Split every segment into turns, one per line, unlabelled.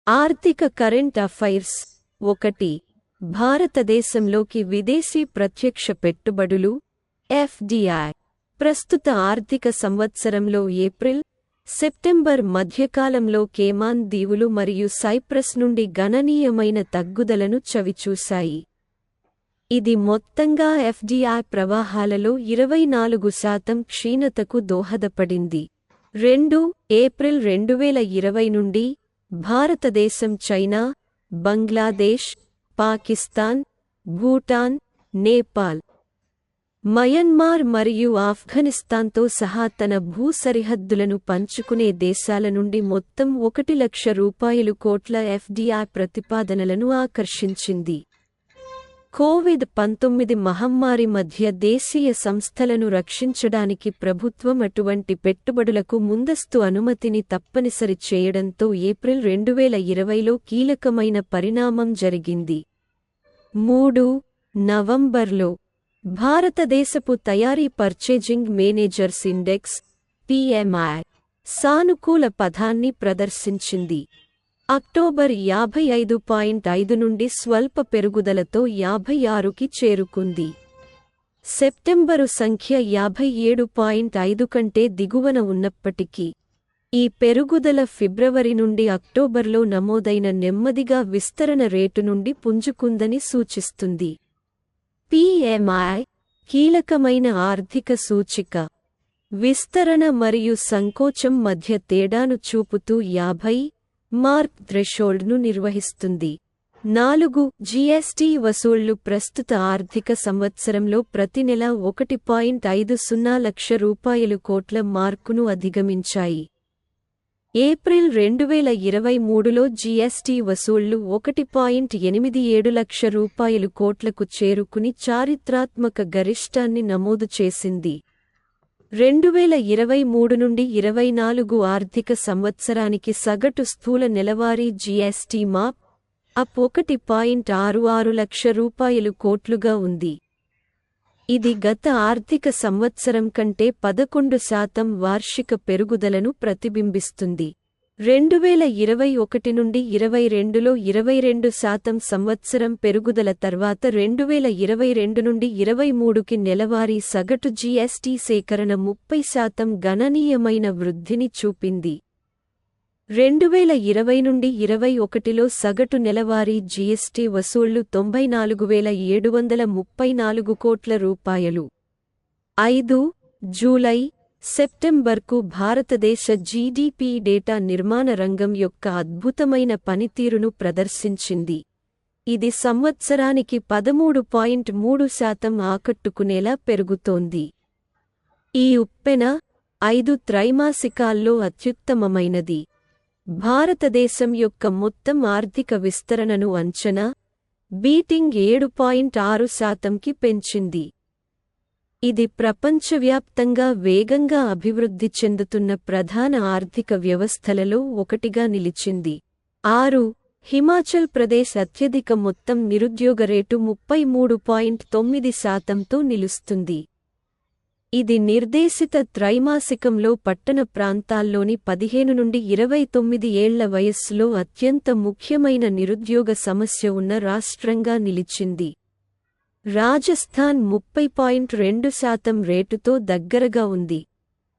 ఆర్థిక current affairs 1. భారతదేశంలోకి విదేశీ ప్రత్యక్ష పెట్టుబడులు ఎఫ్డిఐ ప్రస్తుత ఆర్థిక సంవత్సరంలో ఏప్రిల్, సెప్టెంబర్ మధ్యకాలంలో కేమాన్ దీవులు మరియు సైప్రస్ నుండి గణనీయమైన తగ్గుదలను చవిచూశాయి. ఇది మొత్తంగా ఎఫ్డిఐ ప్రవాహాలలో 24% క్షీణతకు దోహదపడింది. 2 ఏప్రిల్ 2020 నుండి భారతదేశం చైనా, బంగ్లాదేశ్, పాకిస్తాన్, భూటాన్, నేపాల్, మయన్మార్ మరియు ఆఫ్ఘనిస్తాన్తో సహా తన భూ సరిహద్దులను పంచుకునే దేశాల నుండి మొత్తం 1 లక్ష కోట్ల ఎఫ్డిఐ ప్రతిపాదనలను ఆకర్షించింది. కోవిడ్-19 మహమ్మారి మధ్య దేశీయ సంస్థలను రక్షించడానికి ప్రభుత్వం అటువంటి పెట్టుబడులకు ముందస్తు అనుమతిని తప్పనిసరి చేయడంతో ఏప్రిల్ 2020లో కీలకమైన పరిణామం జరిగింది. 3 నవంబర్లో భారతదేశపు తయారీ పర్చేజింగ్ మేనేజర్స్ ఇండెక్స్ (PMI) సానుకూల పథాన్ని ప్రదర్శించింది. అక్టోబర్ 55.5 నుండి స్వల్ప పెరుగుదలతో 56కి చేరుకుంది. సెప్టెంబరు సంఖ్య 57.5 కంటే దిగువన ఉన్నప్పటికీ, ఈ పెరుగుదల ఫిబ్రవరి నుండి అక్టోబర్లో నమోదైన నెమ్మదిగా విస్తరణ రేటు నుండి పుంజుకుందని సూచిస్తుంది. PMI కీలకమైన ఆర్థిక సూచిక. విస్తరణ మరియు సంకోచం మధ్య తేడాను చూపుతూ 50 మార్క్ థ్రెషోల్డ్ను నిర్వహిస్తుంది. 4 జీఎస్టీ వసూళ్లు ప్రస్తుత ఆర్థిక సంవత్సరంలో ప్రతి నెల 1.50 లక్ష కోట్ల మార్కును అధిగమించాయి. ఏప్రిల్ 2023లో జీఎస్టీ వసూళ్లు 1.87 లక్ష కోట్లకు చేరుకుని చారిత్రాత్మక గరిష్టాన్ని నమోదు చేసింది. 2023 నుండి 24 ఆర్థిక సంవత్సరానికి సగటు స్థూల నెలవారీ జీఎస్టీ మాప్ అప్ 1.66 లక్ష కోట్లుగా ఉంది. ఇది గత ఆర్థిక సంవత్సరం కంటే 11% వార్షిక పెరుగుదలను ప్రతిబింబిస్తుంది. 2021 నుండి 22లో 22% సంవత్సరం పెరుగుదల తర్వాత 2022 నుండి 23కి నెలవారీ సగటు జీఎస్టీ సేకరణ 30% గణనీయమైన వృద్ధిని చూపింది. 2020 నుండి 21లో సగటు నెలవారీ జీఎస్టీ వసూళ్లు 94,734 కోట్ల రూపాయలు. 5 జూలై, సెప్టెంబర్కు భారతదేశ జీడీపీ డేటా నిర్మాణ రంగం యొక్క అద్భుతమైన పనితీరును ప్రదర్శించింది. ఇది సంవత్సరానికి 13.3% ఆకట్టుకునేలా పెరుగుతోంది. ఈ ఉప్పెన 5 త్రైమాసికాల్లో అత్యుత్తమమైనది. భారతదేశం యొక్క మొత్తం ఆర్థిక విస్తరణను అంచనా బీటింగ్ 7.6%కి పెంచింది. ఇది ప్రపంచవ్యాప్తంగా వేగంగా అభివృద్ధి చెందుతున్న ప్రధాన ఆర్థిక వ్యవస్థలలో ఒకటిగా నిలిచింది. 6 హిమాచల్ ప్రదేశ్ అత్యధిక మొత్తం నిరుద్యోగ రేటు 33.9%తో నిలుస్తుంది. ఇది నిర్దేశిత త్రైమాసికంలో పట్టణ ప్రాంతాల్లోని 15 నుండి 29 ఏళ్ల వయస్సులో అత్యంత ముఖ్యమైన నిరుద్యోగ సమస్య ఉన్న రాష్ట్రంగా నిలిచింది. రాజస్థాన్ 30.2% రేటుతో దగ్గరగా ఉంది.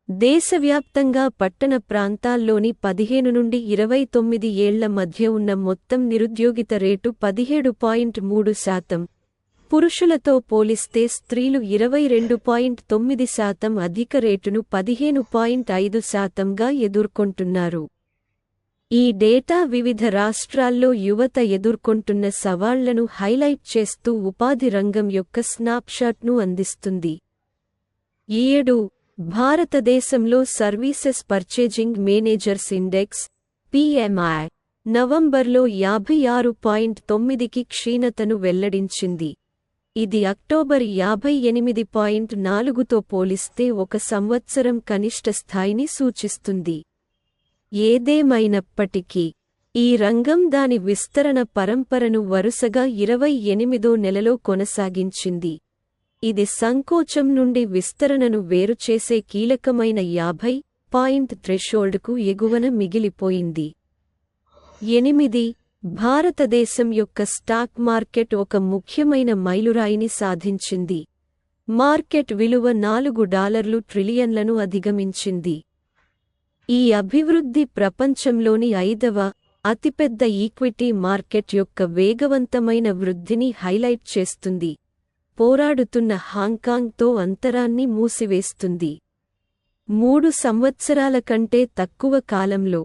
దేశవ్యాప్తంగా పట్టణ ప్రాంతాల్లోని 15 నుండి 29 ఏళ్ల మధ్య ఉన్న మొత్తం నిరుద్యోగిత రేటు 17.3%. పురుషులతో పోలిస్తే స్త్రీలు 22.9% అధిక రేటును 15.5%గా ఎదుర్కొంటున్నారు. ఈ డేటా వివిధ రాష్ట్రాల్లో యువత ఎదుర్కొంటున్న సవాళ్లను హైలైట్ చేస్తూ ఉపాధి రంగం యొక్క స్నాప్షాట్ను అందిస్తుంది. 7 భారతదేశంలో services purchasing managers index (PMI) నవంబర్లో 56.9కి క్షీణతను వెల్లడించింది. ఇది అక్టోబర్ 58.4తో పోలిస్తే ఒక సంవత్సరం కనిష్ట స్థాయిని సూచిస్తుంది. ఏదేమైనప్పటికీ, ఈ రంగం దాని విస్తరణ పరంపరను వరుసగా 28వ నెలలో కొనసాగించింది. ఇది సంకోచం నుండి విస్తరణను వేరుచేసే కీలకమైన 50 పాయింట్ థ్రెషోల్డ్కు ఎగువన మిగిలిపోయింది. 8 భారతదేశం యొక్క స్టాక్ మార్కెట్ ఒక ముఖ్యమైన మైలురాయిని సాధించింది. మార్కెట్ విలువ $4 ట్రిలియన్లను అధిగమించింది. ఈ అభివృద్ధి ప్రపంచంలోని 5వ అతిపెద్ద ఈక్విటీ మార్కెట్ యొక్క వేగవంతమైన వృద్ధిని హైలైట్ చేస్తుంది. పోరాడుతున్న హాంకాంగ్తో అంతరాన్ని మూసివేస్తుంది. 3 సంవత్సరాల కంటే తక్కువ కాలంలో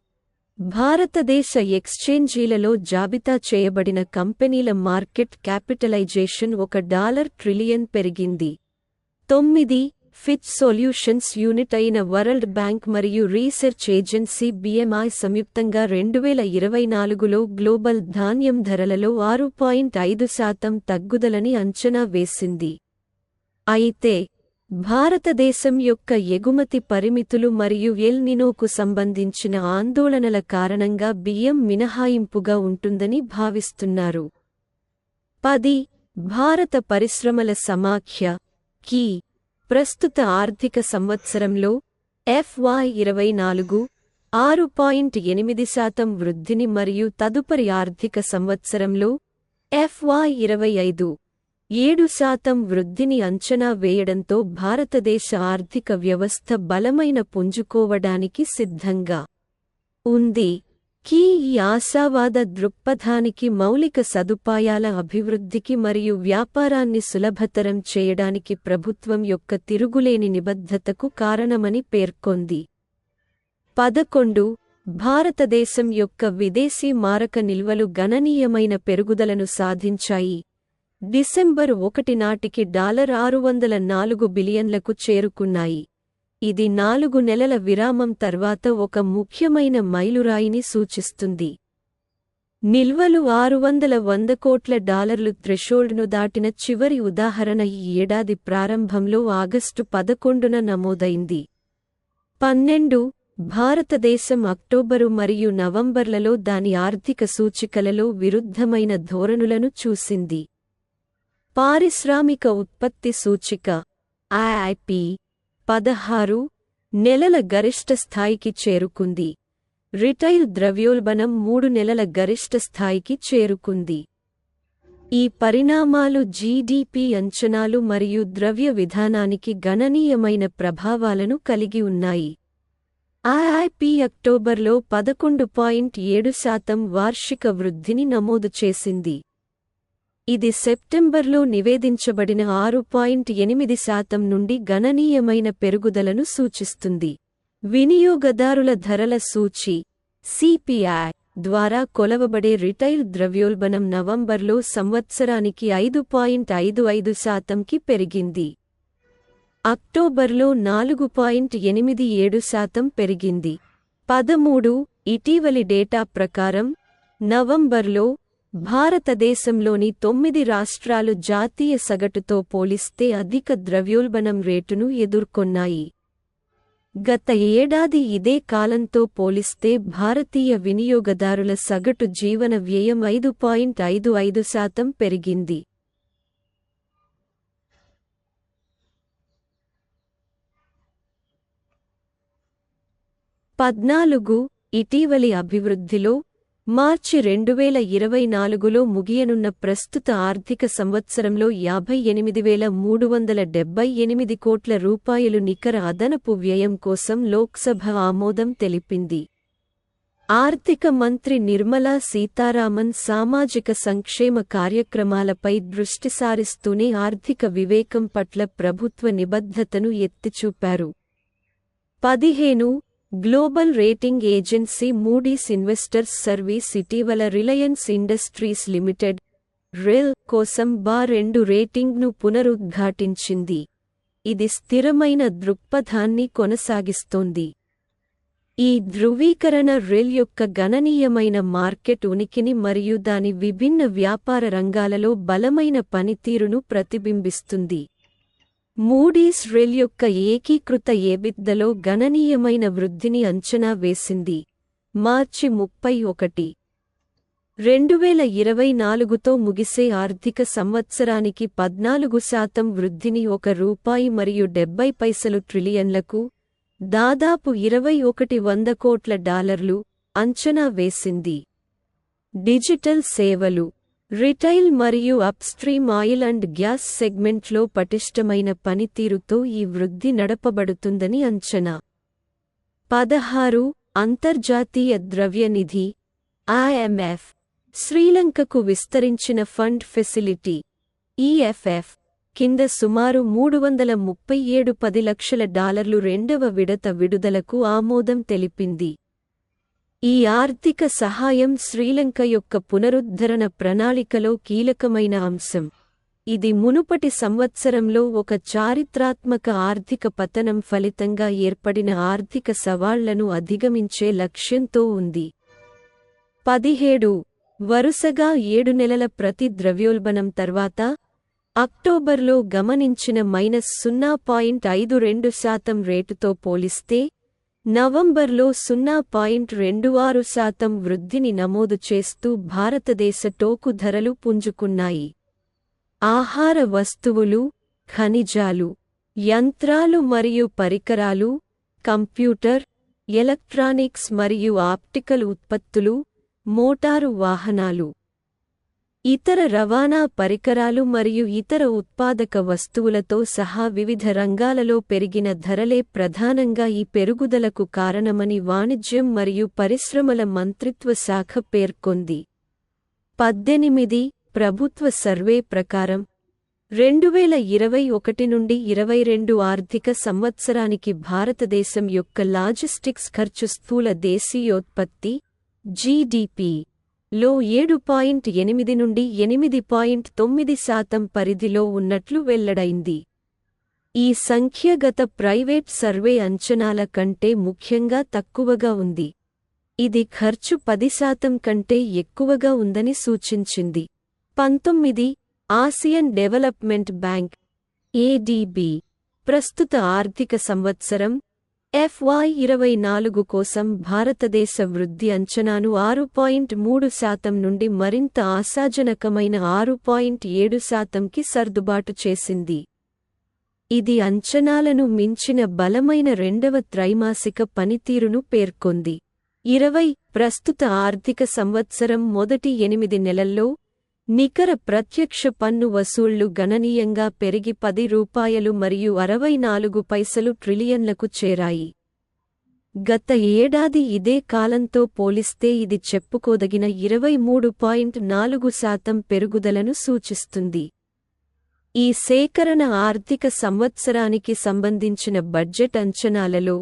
భారతదేశ ఎక్స్చేంజీలలో జాబితా చేయబడిన కంపెనీల మార్కెట్ క్యాపిటలైజేషన్ $1 ట్రిలియన్ పెరిగింది. 9 ఫిచ్ సొల్యూషన్స్ యూనిట్ అయిన వరల్డ్ బ్యాంక్ మరియు రీసెర్చ్ ఏజెన్సీ BMI సంయుక్తంగా 2024లో గ్లోబల్ ధాన్యం ధరలలో 6.5% తగ్గుదలని అంచనా వేసింది. అయితే భారతదేశం యొక్క ఎగుమతి పరిమితులు మరియు ఎల్ నినోకు సంబంధించిన ఆందోళనల కారణంగా బియ్యం మినహాయింపుగా ఉంటుందని భావిస్తున్నారు. 10 భారత పరిశ్రమల సమాఖ్య కీ ప్రస్తుత ఆర్థిక సంవత్సరంలో FY24 6.8% వృద్ధిని మరియు తదుపరి ఆర్థిక సంవత్సరంలో FY25 7% వృద్ధిని అంచనా వేయడంతో భారతదేశ ఆర్థిక వ్యవస్థ బలమైన పుంజుకోవడానికి సిద్ధంగా ఉంది. ఈ ఆశావాద దృక్పథానికి మౌలిక సదుపాయాల అభివృద్ధికి మరియు వ్యాపారాన్ని సులభతరం చేయడానికి ప్రభుత్వం యొక్క తిరుగులేని నిబద్ధతకు కారణమని పేర్కొంది. 11 భారతదేశం యొక్క విదేశీ మారక నిల్వలు గణనీయమైన పెరుగుదలను సాధించాయి. డిసెంబర్ 1 నాటికి $604 బిలియన్లకు చేరుకున్నాయి. ఇది 4 నెలల విరామం తర్వాత ఒక ముఖ్యమైన మైలురాయిని సూచిస్తుంది. నిల్వలు $600 కోట్ల థ్రెషోల్డ్ను దాటిన చివరి ఉదాహరణ ఈ ఏడాది ప్రారంభంలో ఆగస్టు 11న నమోదైంది. 12 భారతదేశం అక్టోబరు మరియు నవంబర్లలో దాని ఆర్థిక సూచికలలో విరుద్ధమైన ధోరణులను చూసింది. పారిశ్రామిక ఉత్పత్తి సూచిక IIP 16 నెలల గరిష్ట స్థాయికి చేరుకుంది. రిటైల్ ద్రవ్యోల్బణం 3 నెలల గరిష్ట స్థాయికి చేరుకుంది. ఈ పరిణామాలు జీడీపీ అంచనాలు మరియు ద్రవ్య విధానానికి గణనీయమైన ప్రభావాలను కలిగి ఉన్నాయి. IIP అక్టోబర్లో 11.7% వార్షిక వృద్ధిని నమోదు చేసింది. ఇది సెప్టెంబర్లో నివేదించబడిన 6.8% నుండి గణనీయమైన పెరుగుదలను సూచిస్తుంది. వినియోగదారుల ధరల సూచి CPI ద్వారా కొలవబడే రిటైల్ ద్రవ్యోల్బణం నవంబర్లో సంవత్సరానికి 5.55%కి పెరిగింది. అక్టోబర్లో 4.87% పెరిగింది. 13 ఇటీవలి డేటా ప్రకారం నవంబర్లో భారతదేశంలోని 9 రాష్ట్రాలు జాతీయ సగటుతో పోలిస్తే అధిక ద్రవ్యోల్బణం రేటును ఎదుర్కొన్నాయి. గత ఏడాది ఇదే కాలంతో పోలిస్తే భారతీయ వినియోగదారుల సగటు జీవన వ్యయం 5.55% పెరిగింది. ఇటీవలి అభివృద్ధిలో మార్చి 2024లో ముగియనున్న ప్రస్తుత ఆర్థిక సంవత్సరంలో 58,378 కోట్ల రూపాయలు నికర అదనపు వ్యయం కోసం లోక్సభ ఆమోదం తెలిపింది. ఆర్థిక మంత్రి నిర్మలా సీతారామన్ సామాజిక సంక్షేమ కార్యక్రమాలపై దృష్టి సారిస్తూనే ఆర్థిక వివేకం పట్ల ప్రభుత్వ నిబద్ధతను ఎత్తిచూపారు. 15 global rating agency Moody's investors service ఇటీవల రిలయన్స్ ఇండస్ట్రీస్ లిమిటెడ్ (RIL) కోసం B2 రేటింగ్ను పునరుద్ఘాటించింది. ఇది స్థిరమైన దృక్పథాన్ని కొనసాగిస్తోంది. ఈ ధృవీకరణ RIL యొక్క గణనీయమైన మార్కెట్ ఉనికిని మరియు దాని విభిన్న వ్యాపార రంగాలలో బలమైన పనితీరును ప్రతిబింబిస్తుంది. మూడీస్ RIL యొక్క ఏకీకృత ఎబిట్డాలో గణనీయమైన వృద్ధిని అంచనా వేసింది. మార్చి 31, 2024తో ముగిసే ఆర్థిక సంవత్సరానికి 14% వృద్ధిని $1.70 ట్రిలియన్లకు, దాదాపు $2,100 కోట్ల అంచనా వేసింది. డిజిటల్ సేవలు, రిటైల్ మరియు అప్స్ట్రీమ్ ఆయిల్ అండ్ గ్యాస్ సెగ్మెంట్లో పటిష్టమైన పనితీరుతో ఈ వృద్ధి నడపబడుతుందని అంచనా. 16 అంతర్జాతీయ ద్రవ్యనిధి IMF శ్రీలంకకు విస్తరించిన ఫండ్ ఫెసిలిటీ EFF కింద సుమారు $337 లక్షల రెండవ విడత విడుదలకు ఆమోదం తెలిపింది. ఈ ఆర్థిక సహాయం శ్రీలంక యొక్క పునరుద్ధరణ ప్రణాళికలో కీలకమైన అంశం. ఇది మునుపటి సంవత్సరంలో ఒక చారిత్రాత్మక ఆర్థిక పతనం ఫలితంగా ఏర్పడిన ఆర్థిక సవాళ్లను అధిగమించే లక్ష్యంతో ఉంది. 17 వరుసగా 7 నెలల ప్రతి ద్రవ్యోల్బణం తర్వాత అక్టోబర్లో గమనించిన -0.52% రేటుతో పోలిస్తే నవంబర్లో 0.26% వృద్ధిని నమోదు చేస్తూ భారతదేశ టోకు ధరలు పుంజుకున్నాయి. ఆహార వస్తువులు, ఖనిజాలు, యంత్రాలు మరియు పరికరాలు, కంప్యూటర్, ఎలక్ట్రానిక్స్ మరియు ఆప్టికల్ ఉత్పత్తులు, మోటారు వాహనాలు, ఇతర రవాణా పరికరాలు మరియు ఇతర ఉత్పాదక వస్తువులతో సహా వివిధ రంగాలలో పెరిగిన ధరలే ప్రధానంగా ఈ పెరుగుదలకు కారణమని వాణిజ్యం మరియు పరిశ్రమల మంత్రిత్వ శాఖ పేర్కొంది. 18 ప్రభుత్వ సర్వే ప్రకారం 2021 నుండి 22 ఆర్థిక సంవత్సరానికి భారతదేశం యొక్క లాజిస్టిక్స్ ఖర్చు స్థూల దేశీయోత్పత్తి GDP లో 7.8 నుండి 8.9% పరిధిలో ఉన్నట్లు వెల్లడైంది. ఈ సంఖ్య గత ప్రైవేట్ సర్వే అంచనాల కంటే ముఖ్యంగా తక్కువగా ఉంది. ఇది ఖర్చు 10% కంటే ఎక్కువగా ఉందని సూచించింది. 19 ఆసియన్ డెవలప్మెంట్ బ్యాంక్ ADB ప్రస్తుత ఆర్థిక సంవత్సరం FY24 కోసం భారతదేశ వృద్ధి అంచనాను 6.3% నుండి మరింత ఆశాజనకమైన 6.7%కి సర్దుబాటు చేసింది. ఇది అంచనాలను మించిన బలమైన రెండవ త్రైమాసిక పనితీరును పేర్కొంది. ప్రస్తుత ఆర్థిక సంవత్సరం మొదటి 8 నెలల్లో నికర ప్రత్యక్ష పన్ను వసూళ్లు గణనీయంగా పెరిగి $10.64 ట్రిలియన్లకు చేరాయి. గత ఏడాది ఇదే కాలంతో పోలిస్తే ఇది చెప్పుకోదగిన 23.4% పెరుగుదలను సూచిస్తుంది. ఈ సేకరణ ఆర్థిక సంవత్సరానికి సంబంధించిన బడ్జెట్ అంచనాలలో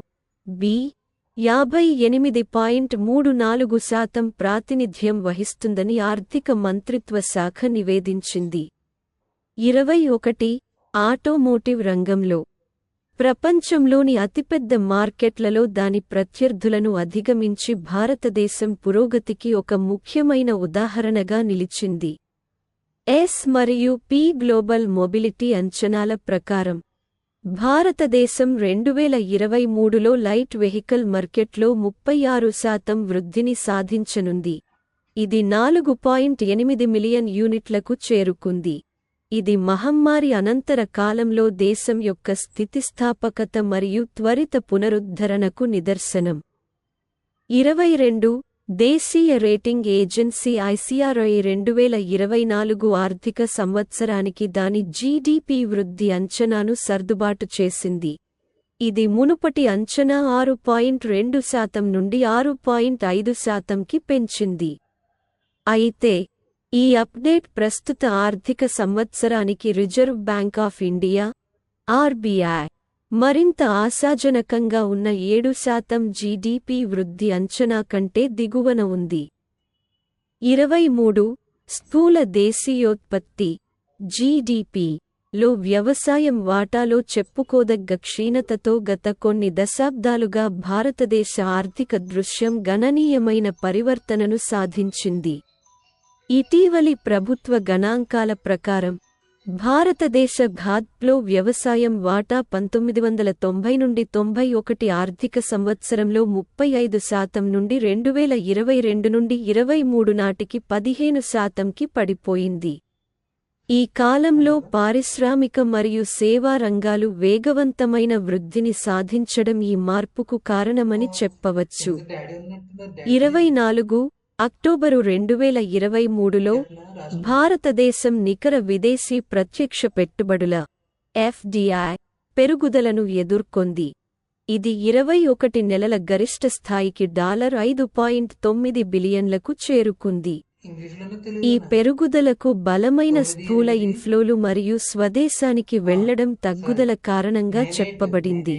$58.34 ప్రాతినిధ్యం వహిస్తుందని ఆర్థిక మంత్రిత్వ శాఖ నివేదించింది. 21 ఆటోమోటివ్ రంగంలో ప్రపంచంలోని అతిపెద్ద మార్కెట్లలో దాని ప్రత్యర్థులను అధిగమించి భారతదేశం పురోగతికి ఒక ముఖ్యమైన ఉదాహరణగా నిలిచింది. S మరియు P గ్లోబల్ మొబిలిటీ అంచనాల ప్రకారం భారతదేశం 2023లో లైట్ వెహికల్ మార్కెట్లో 36% వృద్ధిని సాధించనుంది. ఇది 4.8 మిలియన్ యూనిట్లకు చేరుకుంది. ఇది మహమ్మారి అనంతర కాలంలో దేశం యొక్క స్థితిస్థాపకత మరియు త్వరిత పునరుద్ధరణకు నిదర్శనం. 22 దేశీయ రేటింగ్ ఏజెన్సీ ICRA 2024 ఆర్థిక సంవత్సరానికి దాని GDP వృద్ధి అంచనాను సర్దుబాటు చేసింది. ఇది మునుపటి అంచనా 6.2% నుండి 6.5%కి పెంచింది. అయితే ఈ అప్డేట్ ప్రస్తుత ఆర్థిక సంవత్సరానికి reserve bank of India RBI మరింత ఆశాజనకంగా ఉన్న 7% GDP వృద్ధి అంచనా కంటే దిగువన ఉంది. 23 స్థూల దేశీయోత్పత్తి GDP లో వ్యవసాయం వాటాలో చెప్పుకోదగ్గ క్షీణతతో గత కొన్ని దశాబ్దాలుగా భారతదేశ ఆర్థిక దృశ్యం గణనీయమైన పరివర్తనను సాధించింది. ఇటీవలి ప్రభుత్వ గణాంకాల ప్రకారం భారతదేశ ఖాద్లో వ్యవసాయం వాటా 1990 నుండి 91 ఆర్థిక సంవత్సరంలో 35% నుండి 2022 నుండి 23 నాటికి 15%కి పడిపోయింది. ఈ కాలంలో పారిశ్రామిక మరియు సేవా రంగాలు వేగవంతమైన వృద్ధిని సాధించడం ఈ మార్పుకు కారణమని చెప్పవచ్చు. 24 అక్టోబరు 2023లో భారతదేశం నికర విదేశీ ప్రత్యక్ష పెట్టుబడుల FDI పెరుగుదలను ఎదుర్కొంది. ఇది 21 నెలల గరిష్ట స్థాయికి $5.9 బిలియన్లకు చేరుకుంది. ఈ పెరుగుదలకు బలమైన స్థూల ఇన్ఫ్లోలు మరియు స్వదేశానికి వెళ్లడం తగ్గుదల కారణంగా చెప్పబడింది.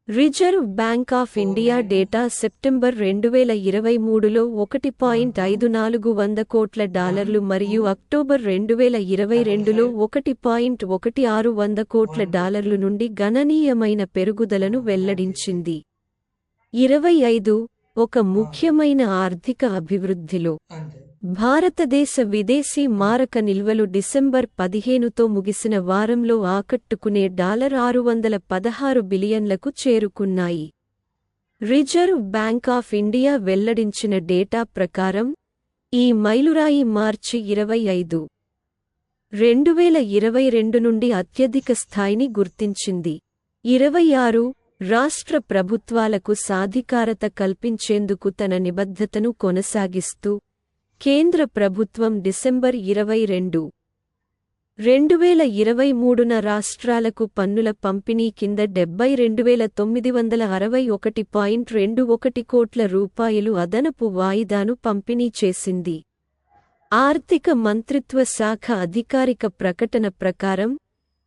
Reserve bank of India data September 2023లో $1.54 కోట్ల మరియు అక్టోబర్ 2022లో $1.16 కోట్ల నుండి గణనీయమైన పెరుగుదలను వెల్లడించింది. 25 ఒక ముఖ్యమైన ఆర్థిక అభివృద్ధిలో భారతదేశ విదేశీ మారక నిల్వలు డిసెంబర్ 15తో ముగిసిన వారంలో ఆకట్టుకునే $616 బిలియన్లకు చేరుకున్నాయి. రిజర్వ్ బ్యాంక్ ఆఫ్ ఇండియా వెల్లడించిన డేటా ప్రకారం ఈ మైలురాయి మార్చి 25, 2022 నుండి అత్యధిక స్థాయిని గుర్తించింది. 26 రాష్ట్ర ప్రభుత్వాలకు సాధికారత కల్పించేందుకు తన నిబద్ధతను కొనసాగిస్తూ కేంద్ర ప్రభుత్వం డిసెంబర్ 22, 2023న రాష్ట్రాలకు పన్నుల పంపిణీ కింద $72,961.21 కోట్ల అదనపు వాయిదాను పంపిణీ చేసింది. ఆర్థిక మంత్రిత్వ శాఖ అధికారిక ప్రకటన ప్రకారం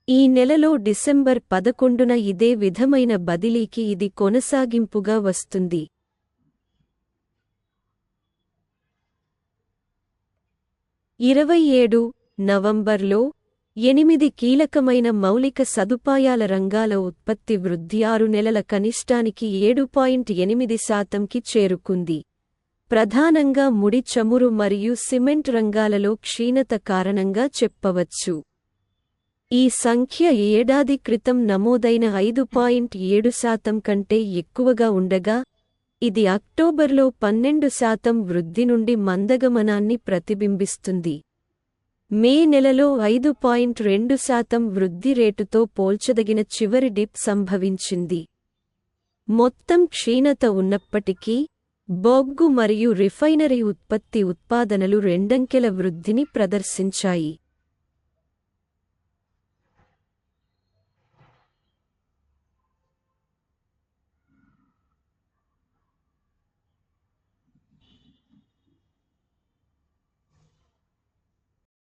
ఈ నెలలో డిసెంబర్ 11న ఇదే విధమైన బదిలీకి ఇది కొనసాగింపుగా వస్తుంది. 27 నవంబర్లో 8 కీలకమైన మౌలిక సదుపాయాల రంగాల ఉత్పత్తి వృద్ధి 6 నెలల కనిష్టానికి 7.8%కి చేరుకుంది. ప్రధానంగా ముడి చమురు మరియు సిమెంట్ రంగాలలో క్షీణత కారణంగా చెప్పవచ్చు. ఈ సంఖ్య ఏడాది క్రితం నమోదైన 5.7% కంటే ఎక్కువగా ఉండగా, ఇది అక్టోబర్లో 12% వృద్ధి నుండి మందగమనాన్ని ప్రతిబింబిస్తుంది. మే నెలలో 5.2% వృద్ధి రేటుతో పోల్చదగిన చివరి డిప్ సంభవించింది. మొత్తం క్షీణత ఉన్నప్పటికీ, బొగ్గు మరియు రిఫైనరీ ఉత్పత్తి ఉత్పాదనలు రెండంకెల వృద్ధిని ప్రదర్శించాయి.